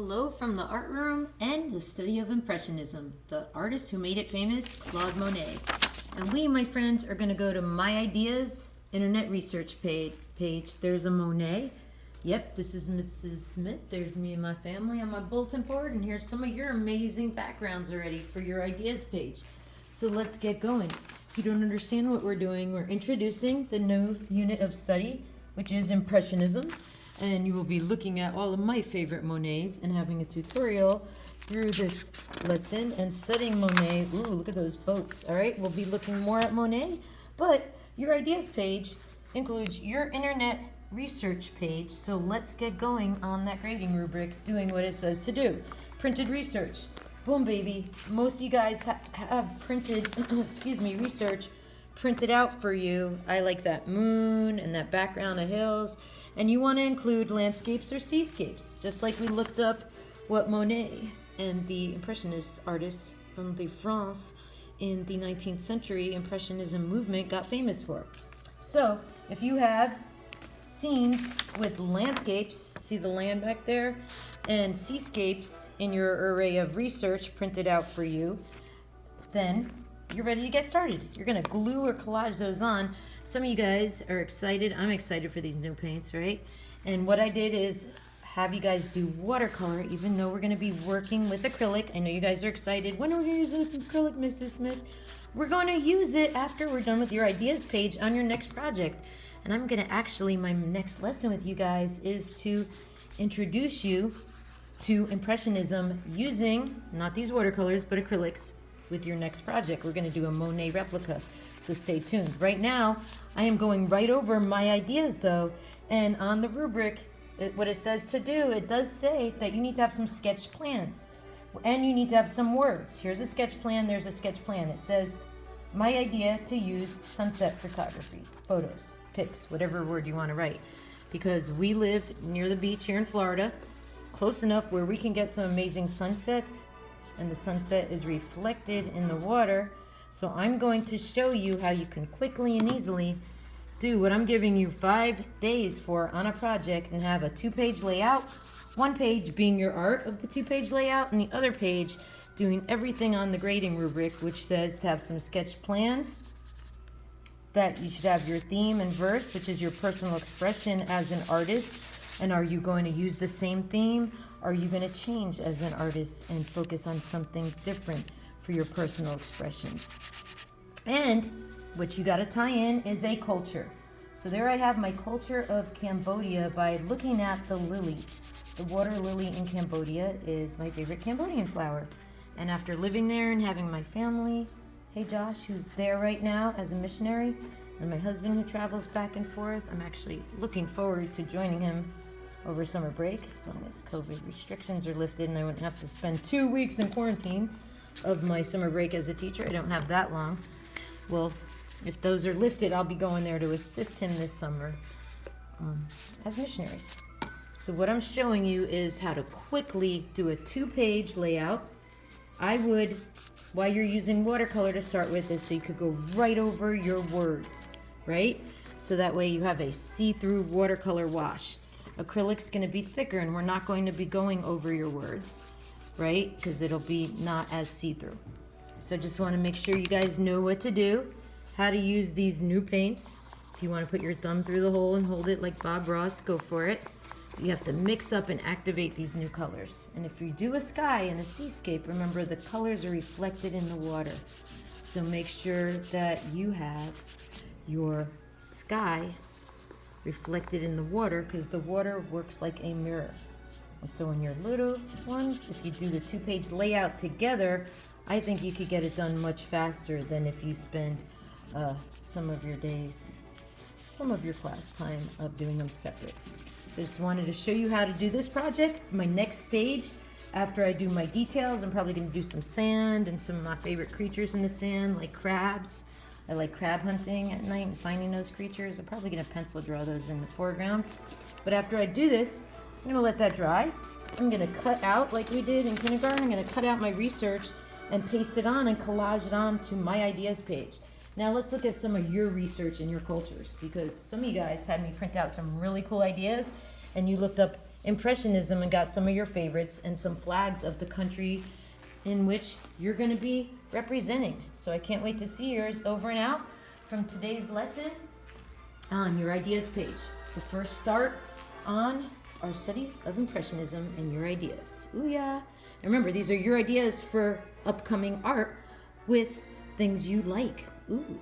Hello from the art room and the study of Impressionism, the artist who made it famous, Claude Monet. And we, my friends, are going to go to My Ideas internet research page. There's a Monet. Yep, this is Mrs. Smith. There's me and my family on my bulletin board, and here's some of your amazing backgrounds already for your ideas page. So let's get going. If you don't understand what we're doing, we're introducing the new unit of study, which is Impressionism. And you will be looking at all of my favorite Monets and having a tutorial through this lesson and studying Monet. Ooh, look at those boats. All right, we'll be looking more at Monet, but your ideas page includes your internet research page. So let's get going on that grading rubric, doing what it says to do. Printed research. Boom, baby. Most of you guys have printed, research printed out for you. I like that moon and that background of hills. And you want to include landscapes or seascapes, just like we looked up what Monet and the Impressionist artists from France in the 19th century Impressionism movement got famous for. So if you have scenes with landscapes, see the land back there, and seascapes in your array of research printed out for you, then you're ready to get started. You're gonna glue or collage those on. Some of you guys are excited. I'm excited for these new paints, right? And what I did is have you guys do watercolor, even though we're gonna be working with acrylic. I know you guys are excited. When are we gonna use acrylic, Mrs. Smith? We're gonna use it after we're done with your ideas page on your next project. And I'm gonna actually, my next lesson with you guys is to introduce you to Impressionism using, not these watercolors, but acrylics. With your next project, we're going to do a Monet replica, so stay tuned. Right now, I am going right over my ideas though, and on the rubric, what it says to do, it does say that you need to have some sketch plans, and you need to have some words. Here's a sketch plan, there's a sketch plan. It says, my idea to use sunset photography, photos, pics, whatever word you want to write, because we live near the beach here in Florida, close enough where we can get some amazing sunsets, and the sunset is reflected in the water. So I'm going to show you how you can quickly and easily do what I'm giving you 5 days for on a project and have a 2-page layout, 1 page being your art of the 2-page layout, and the other page doing everything on the grading rubric, which says to have some sketch plans, that you should have your theme and verse, which is your personal expression as an artist. And are you going to use the same theme? Are you going to change as an artist and focus on something different for your personal expressions? And what you got to tie in is a culture. So there I have my culture of Cambodia by looking at the lily. The water lily in Cambodia is my favorite Cambodian flower. And after living there and having my family, hey Josh, who's there right now as a missionary, and my husband who travels back and forth, I'm actually looking forward to joining him over summer break, as long as COVID restrictions are lifted and I wouldn't have to spend 2 weeks in quarantine of my summer break as a teacher. I don't have that long. Well, if those are lifted, I'll be going there to assist him this summer as missionaries. So what I'm showing you is how to quickly do a 2-page layout. I would, while you're using watercolor to start with, is so you could go right over your words, right? So that way you have a see-through watercolor wash. Acrylic's going to be thicker and we're not going to be going over your words, right? Because it'll be not as see-through. So I just want to make sure you guys know what to do, how to use these new paints. If you want to put your thumb through the hole and hold it like Bob Ross, go for it. You have to mix up and activate these new colors. And if you do a sky and a seascape, remember the colors are reflected in the water. So make sure that you have your sky reflected in the water, because the water works like a mirror. And so in your little ones, if you do the 2-page layout together, I think you could get it done much faster than if you spend some of your days, some of your class time of doing them separate. So just wanted to show you how to do this project. My next stage, after I do my details, I'm probably going to do some sand and some of my favorite creatures in the sand, like crabs. I like crab hunting at night and finding those creatures. I'm probably going to pencil draw those in the foreground. But after I do this, I'm going to let that dry. I'm going to cut out, like we did in kindergarten, I'm going to cut out my research and paste it on and collage it on to my ideas page. Now let's look at some of your research and your cultures, because some of you guys had me print out some really cool ideas and you looked up Impressionism and got some of your favorites and some flags of the country in which you're going to be representing. So I can't wait to see yours. Over and out from today's lesson on your ideas page. The first start on our study of Impressionism and your ideas. Ooh yeah. And remember, these are your ideas for upcoming art with things you like. Ooh.